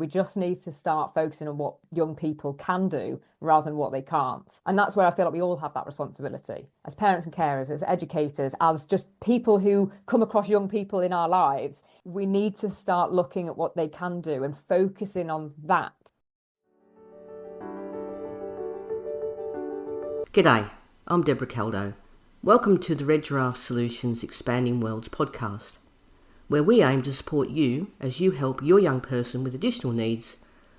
We just need to start focusing on what young people can do rather than what they can't. And that's where I feel like we all have that responsibility as parents and carers, as educators, as just people who come across young people in our lives. We need to start looking at what they can do and focusing on that. G'day, I'm Debra Caldow. Welcome to the Red Giraffe Solutions Expanding Worlds podcast, where we aim to support you as you help your young person with additional needs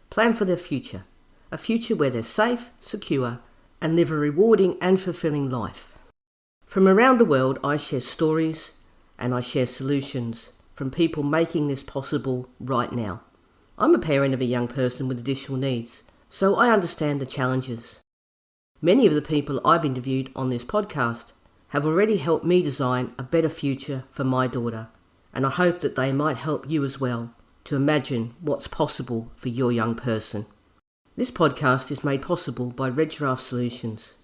plan for their future, a future where they're safe, secure, and live a rewarding and fulfilling life. From around the world, I share stories and I share solutions from people making this possible right now. I'm a parent of a young person with additional needs, so I understand the challenges. Many of the people I've interviewed on this podcast have already helped me design a better future for my daughter, and I hope that they might help you as well to imagine what's possible for your young person. This podcast is made possible by Red Giraffe Solutions,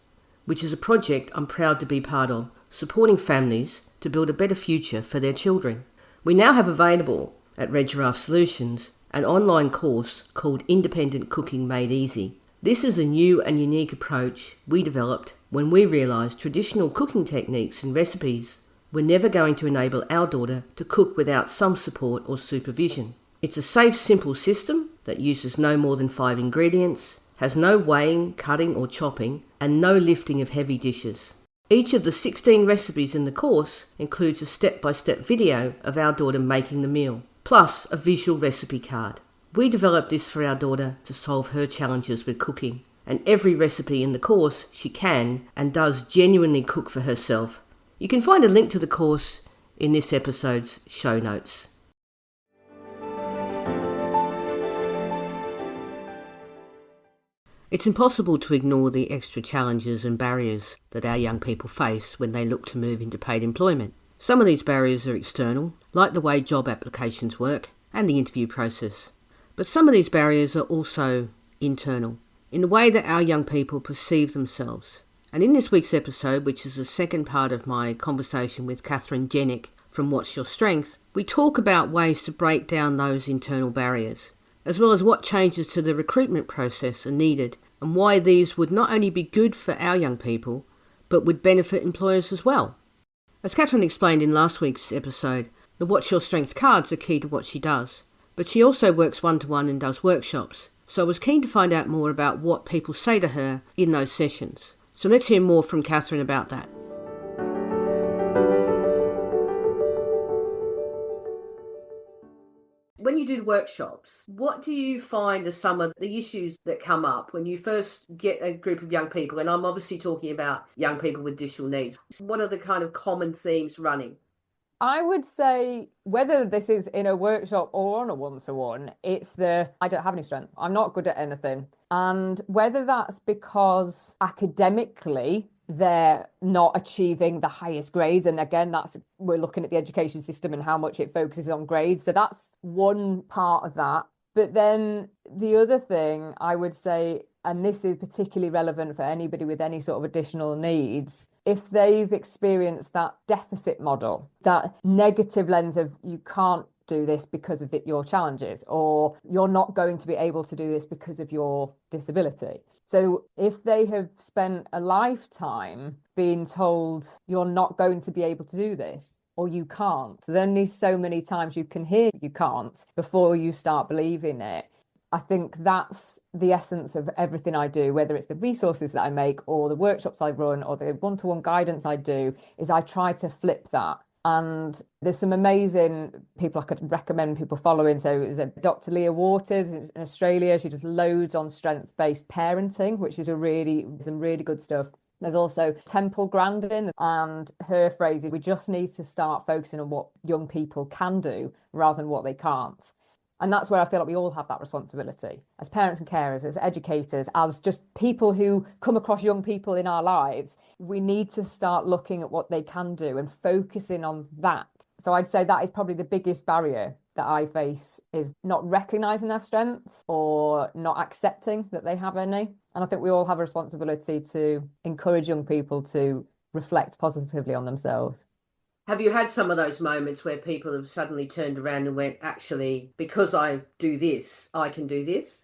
which is a project I'm proud to be part of, supporting families to build a better future for their children. We now have available at Red Giraffe Solutions an online course called Independent Cooking Made Easy. This is a new and unique approach we developed when we realised traditional cooking techniques and recipes were never going to enable our daughter to cook without some support or supervision. It's a safe, simple system that uses no more than 5 ingredients, has no weighing, cutting or chopping, and no lifting of heavy dishes. Each of the 16 recipes in the course includes a step-by-step video of our daughter making the meal, plus a visual recipe card. We developed this for our daughter to solve her challenges with cooking, and every recipe in the course she can and does genuinely cook for herself. You can find a link to the course in this episode's show notes. It's impossible to ignore the extra challenges and barriers that our young people face when they look to move into paid employment. Some of these barriers are external, like the way job applications work and the interview process. But some of these barriers are also internal, in the way that our young people perceive themselves. And in this week's episode, which is the second part of my conversation with Katherine Jennick from What's Your Strength, we talk about ways to break down those internal barriers, as well as what changes to the recruitment process are needed and why these would not only be good for our young people, but would benefit employers as well. As Katherine explained in last week's episode, the What's Your Strength cards are key to what she does. But she also works one-to-one and does workshops, so I was keen to find out more about what people say to her in those sessions. So let's hear more from Katherine about that. When you do workshops, what do you find are some of the issues that come up when you first get a group of young people? And I'm obviously talking about young people with additional needs. What are the kind of common themes running? I would say whether this is in a workshop or on a one-to-one, it's I don't have any strength. I'm not good at anything. And whether that's because academically they're not achieving the highest grades. And again, we're looking at the education system and how much it focuses on grades. So that's one part of that. But then the other thing I would say, and this is particularly relevant for anybody with any sort of additional needs, if they've experienced that deficit model, that negative lens of you can't do this because of your challenges, or you're not going to be able to do this because of your disability. So if they have spent a lifetime being told you're not going to be able to do this, or you can't, there's only so many times you can hear you can't before you start believing it. I think that's the essence of everything I do, whether it's the resources that I make or the workshops I run or the one-to-one guidance I do, is I try to flip that. And there's some amazing people I could recommend people following. So there's a Dr. Leah Waters in Australia. She does loads on strength-based parenting, which is some really good stuff. There's also Temple Grandin, and her phrase is, we just need to start focusing on what young people can do rather than what they can't. And that's where I feel like we all have that responsibility as parents and carers, as educators, as just people who come across young people in our lives. We need to start looking at what they can do and focusing on that. So I'd say that is probably the biggest barrier that I face, is not recognizing their strengths or not accepting that they have any. And I think we all have a responsibility to encourage young people to reflect positively on themselves. Have you had some of those moments where people have suddenly turned around and went, actually, because I do this, I can do this?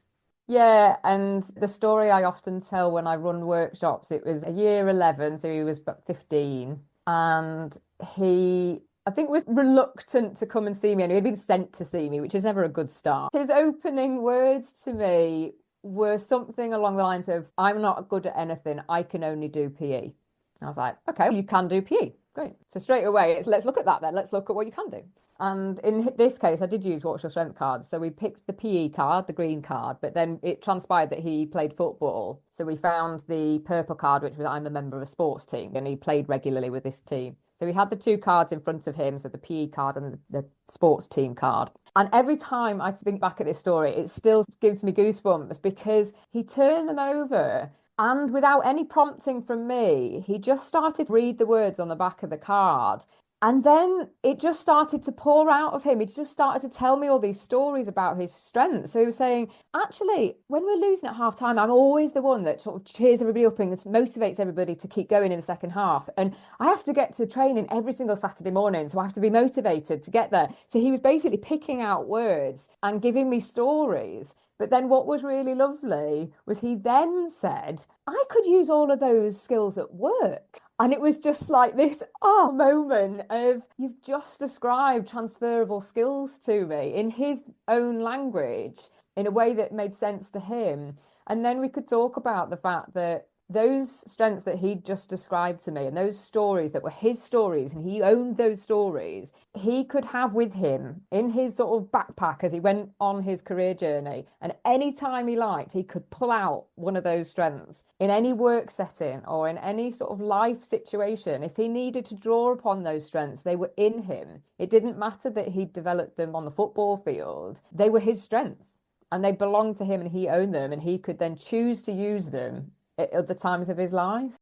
Yeah, and the story I often tell when I run workshops, it was a year 11, so he was about 15, and he, I think, was reluctant to come and see me, and he'd been sent to see me, which is never a good start. His opening words to me were something along the lines of, I'm not good at anything, I can only do PE. And I was like, okay, you can do PE. Great. So straight away, it's let's look at that then. Let's look at what you can do. And in this case, I did use Watch Your Strength cards. So we picked the PE card, the green card, but then it transpired that he played football. So we found the purple card, which was I'm a member of a sports team, and he played regularly with this team. So we had the two cards in front of him, so the PE card and the sports team card. And every time I think back at this story, it still gives me goosebumps because he turned them over and without any prompting from me, he just started to read the words on the back of the card. And then it just started to pour out of him. He just started to tell me all these stories about his strengths. So he was saying, actually, when we're losing at half time, I'm always the one that sort of cheers everybody up and motivates everybody to keep going in the second half. And I have to get to training every single Saturday morning. So I have to be motivated to get there. So he was basically picking out words and giving me stories. But then what was really lovely was he then said, I could use all of those skills at work. And it was just like this moment of you've just described transferable skills to me in his own language in a way that made sense to him. And then we could talk about the fact that those strengths that he just described to me and those stories that were his stories and he owned those stories, he could have with him in his sort of backpack as he went on his career journey. And any time he liked, he could pull out one of those strengths in any work setting or in any sort of life situation. If he needed to draw upon those strengths, they were in him. It didn't matter that he developed them on the football field, they were his strengths and they belonged to him and he owned them and he could then choose to use them at other times of his life.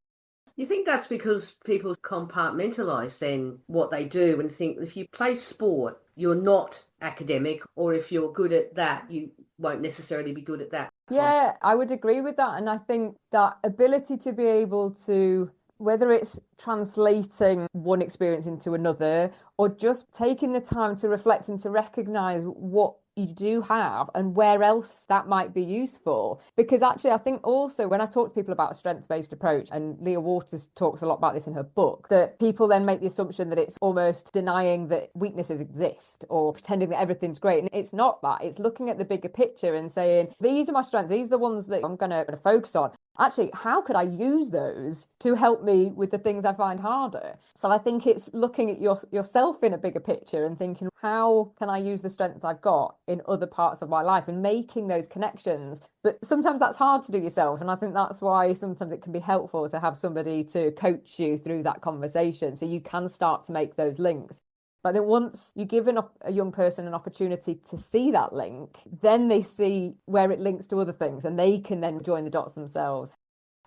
You think that's because people compartmentalise then what they do and think if you play sport, you're not academic, or if you're good at that, you won't necessarily be good at that. Yeah, I would agree with that. And I think that ability to be able to, whether it's translating one experience into another or just taking the time to reflect and to recognize what you do have and where else that might be useful. Because actually, I think also when I talk to people about a strength-based approach, and Leah Waters talks a lot about this in her book, that people then make the assumption that it's almost denying that weaknesses exist or pretending that everything's great. And it's not that. It's looking at the bigger picture and saying, these are my strengths, these are the ones that I'm going to focus on. Actually, how could I use those to help me with the things I find harder? So I think it's looking at yourself in a bigger picture and thinking, how can I use the strengths I've got in other parts of my life and making those connections? But sometimes that's hard to do yourself. And I think that's why sometimes it can be helpful to have somebody to coach you through that conversation so you can start to make those links. But then once you give a young person an opportunity to see that link, then they see where it links to other things and they can then join the dots themselves.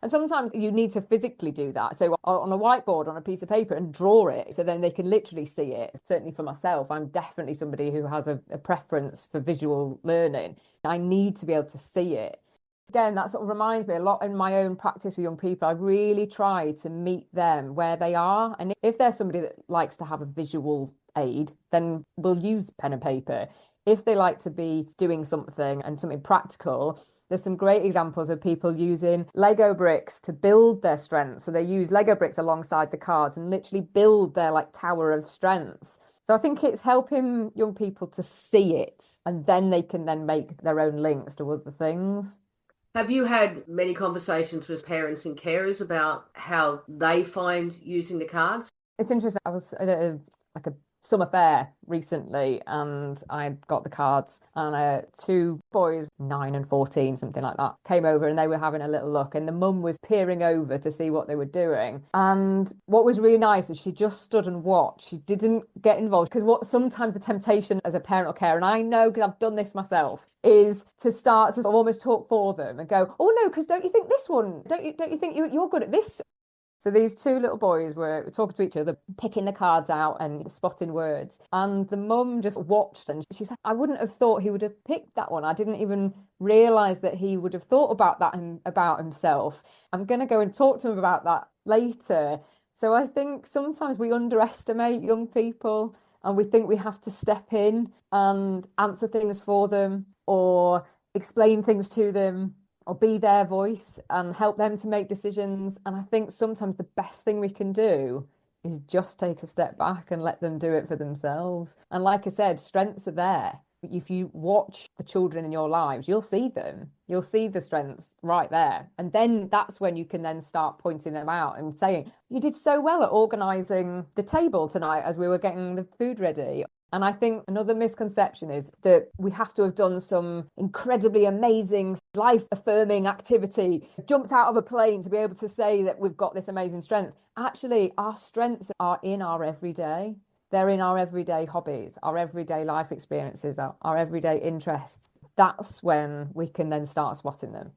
And sometimes you need to physically do that. So on a whiteboard, on a piece of paper and draw it so then they can literally see it. Certainly for myself, I'm definitely somebody who has a preference for visual learning. I need to be able to see it. Again, that sort of reminds me a lot in my own practice with young people. I really try to meet them where they are. And if they're somebody that likes to have a visual aid, then we'll use pen and paper. If they like to be doing something and something practical, there's some great examples of people using Lego bricks to build their strengths. So they use Lego bricks alongside the cards and literally build their like tower of strengths. So I think it's helping young people to see it and then they can then make their own links to other things. Have you had many conversations with parents and carers about how they find using the cards? It's interesting. I was at like a summer fair recently and I got the cards and two boys, 9 and 14, something like that, came over and they were having a little look and the mum was peering over to see what they were doing. And what was really nice is she just stood and watched. She didn't get involved because what sometimes the temptation as a parent or carer, and I know because I've done this myself, is to start to almost talk for them and go, oh no, because don't you think this one, don't you think you're good at this? So these two little boys were talking to each other, picking the cards out and spotting words. And the mum just watched and she said, I wouldn't have thought he would have picked that one. I didn't even realise that he would have thought about that about himself. I'm going to go and talk to him about that later. So I think sometimes we underestimate young people and we think we have to step in and answer things for them or explain things to them or be their voice and help them to make decisions. And I think sometimes the best thing we can do is just take a step back and let them do it for themselves. And like I said, strengths are there. If you watch the children in your lives, you'll see them. You'll see the strengths right there. And then that's when you can then start pointing them out and saying, you did so well at organizing the table tonight as we were getting the food ready. And I think another misconception is that we have to have done some incredibly amazing, life affirming activity, jumped out of a plane to be able to say that we've got this amazing strength. Actually, our strengths are in our everyday. They're in our everyday hobbies, our everyday life experiences, our everyday interests. That's when we can then start spotting them.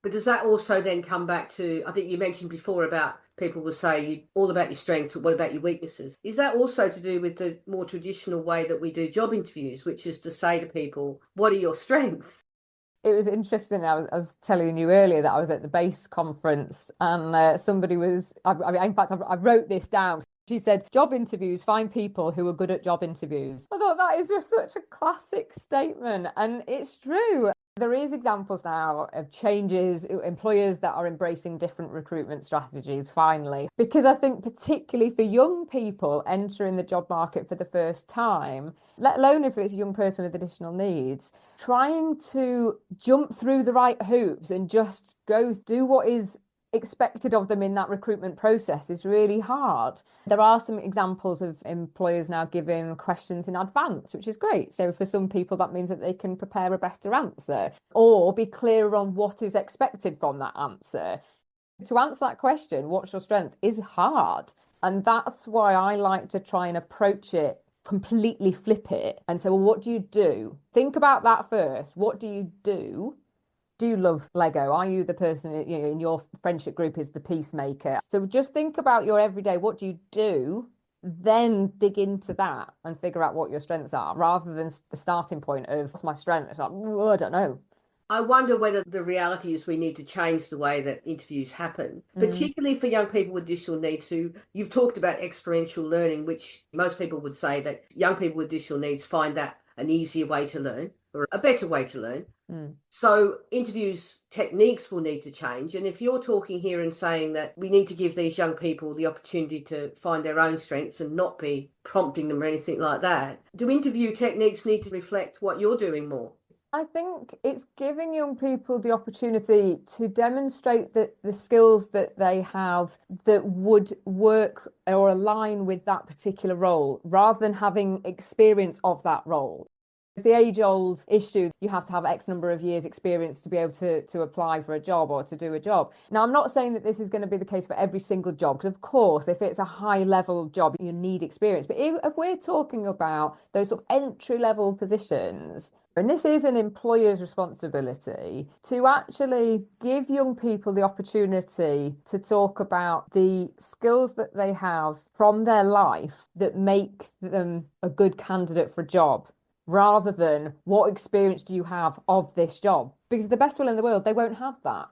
But does that also then come back to, I think you mentioned before about people will say all about your strengths, but what about your weaknesses? Is that also to do with the more traditional way that we do job interviews, which is to say to people, what are your strengths? It was interesting. I was telling you earlier that I was at the BASE conference and somebody was, in fact, I wrote this down. She said, job interviews, find people who are good at job interviews. I thought that is just such a classic statement. And it's true. There is examples now of changes, employers that are embracing different recruitment strategies finally, because I think particularly for young people entering the job market for the first time, let alone if it's a young person with additional needs, trying to jump through the right hoops and just go do what is expected of them in that recruitment process is really hard. There are some examples of employers now giving questions in advance, which is great. So for some people, that means that they can prepare a better answer or be clearer on what is expected from that answer. To answer that question, what's your strength, is hard. And that's why I like to try and approach it, completely flip it and say, well, what do you do? Think about that first. What do you do? Do you love Lego? Are you the person in your friendship group is the peacemaker? So just think about your everyday. What do you do? Then dig into that and figure out what your strengths are rather than the starting point of what's my strength? It's like, oh, I don't know. I wonder whether the reality is we need to change the way that interviews happen, particularly for young people with additional needs who you've talked about experiential learning, which most people would say that young people with additional needs find that an easier way to learn or a better way to learn. So interviews techniques will need to change. And if you're talking here and saying that we need to give these young people the opportunity to find their own strengths and not be prompting them or anything like that, do interview techniques need to reflect what you're doing more? I think it's giving young people the opportunity to demonstrate that the skills that they have that would work or align with that particular role rather than having experience of that role. It's the age-old issue. You have to have X number of years experience to be able to apply for a job or to do a job. Now, I'm not saying that this is going to be the case for every single job, because of course, if it's a high-level job, you need experience. But if we're talking about those sort of entry-level positions, and this is an employer's responsibility to actually give young people the opportunity to talk about the skills that they have from their life that make them a good candidate for a job, rather than what experience do you have of this job? Because the best will in the world, they won't have that.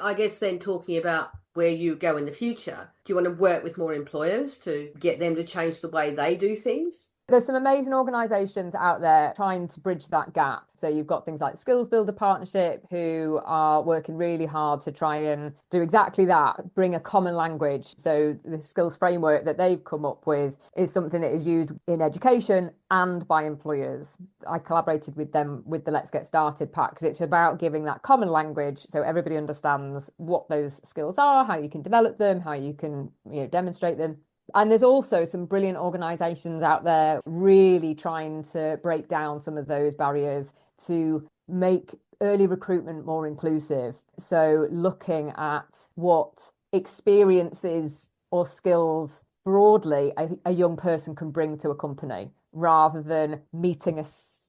I guess then talking about where you go in the future, do you want to work with more employers to get them to change the way they do things? There's some amazing organisations out there trying to bridge that gap. So you've got things like Skills Builder Partnership who are working really hard to try and do exactly that, bring a common language. So the skills framework that they've come up with is something that is used in education and by employers. I collaborated with them with the Let's Get Started pack because it's about giving that common language so everybody understands what those skills are, how you can develop them, how you can demonstrate them. And there's also some brilliant organisations out there really trying to break down some of those barriers to make early recruitment more inclusive. So looking at what experiences or skills broadly a young person can bring to a company rather than meeting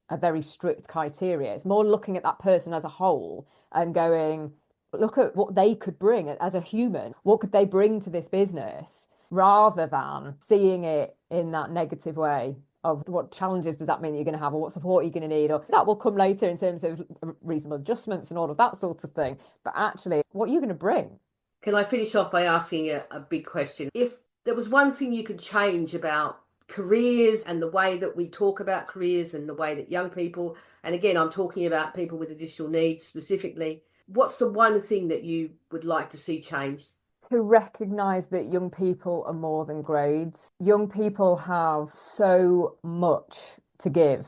a very strict criteria. It's more looking at that person as a whole and going, look at what they could bring as a human. What could they bring to this business? Rather than seeing it in that negative way of what challenges does that mean you're going to have or what support you're going to need, or that will come later in terms of reasonable adjustments and all of that sort of thing. But actually, what are you going to bring? Can I finish off by asking a big question? If there was one thing you could change about careers and the way that we talk about careers and the way that young people, and again, I'm talking about people with additional needs specifically, what's the one thing that you would like to see changed? To recognize that young people are more than grades. Young people have so much to give.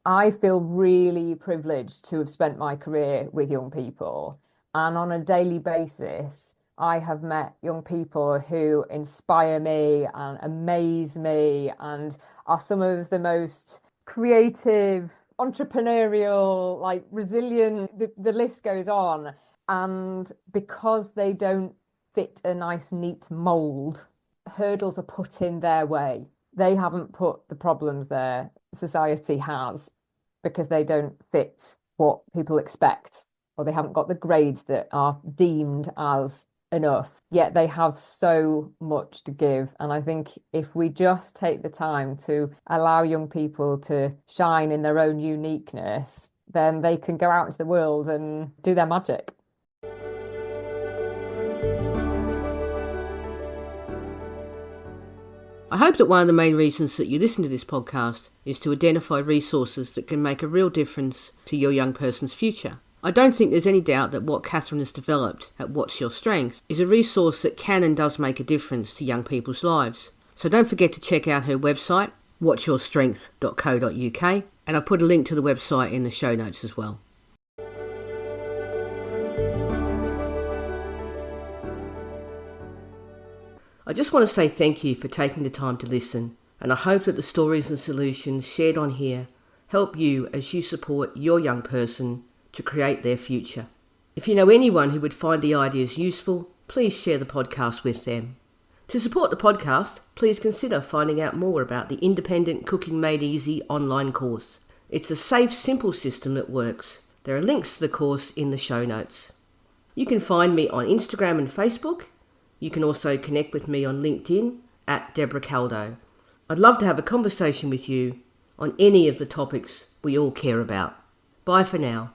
I feel really privileged to have spent my career with young people. And on a daily basis, I have met young people who inspire me and amaze me and are some of the most creative, entrepreneurial, like resilient, the list goes on. And because they don't fit a nice, neat mold, hurdles are put in their way. They haven't put the problems there. Society has because they don't fit what people expect, or they haven't got the grades that are deemed as enough. Yet they have so much to give. And I think if we just take the time to allow young people to shine in their own uniqueness, then they can go out into the world and do their magic. I hope that one of the main reasons that you listen to this podcast is to identify resources that can make a real difference to your young person's future. I don't think there's any doubt that what Katherine has developed at What's Your Strength is a resource that can and does make a difference to young people's lives. So don't forget to check out her website, whatsyourstrength.co.uk, and I'll put a link to the website in the show notes as well. I just want to say thank you for taking the time to listen, and I hope that the stories and solutions shared on here help you as you support your young person to create their future. If you know anyone who would find the ideas useful, please share the podcast with them. To support the podcast, please consider finding out more about the Independent Cooking Made Easy online course. It's a safe, simple system that works. There are links to the course in the show notes. You can find me on Instagram and Facebook. You can also connect with me on LinkedIn at Debra Caldow. I'd love to have a conversation with you on any of the topics we all care about. Bye for now.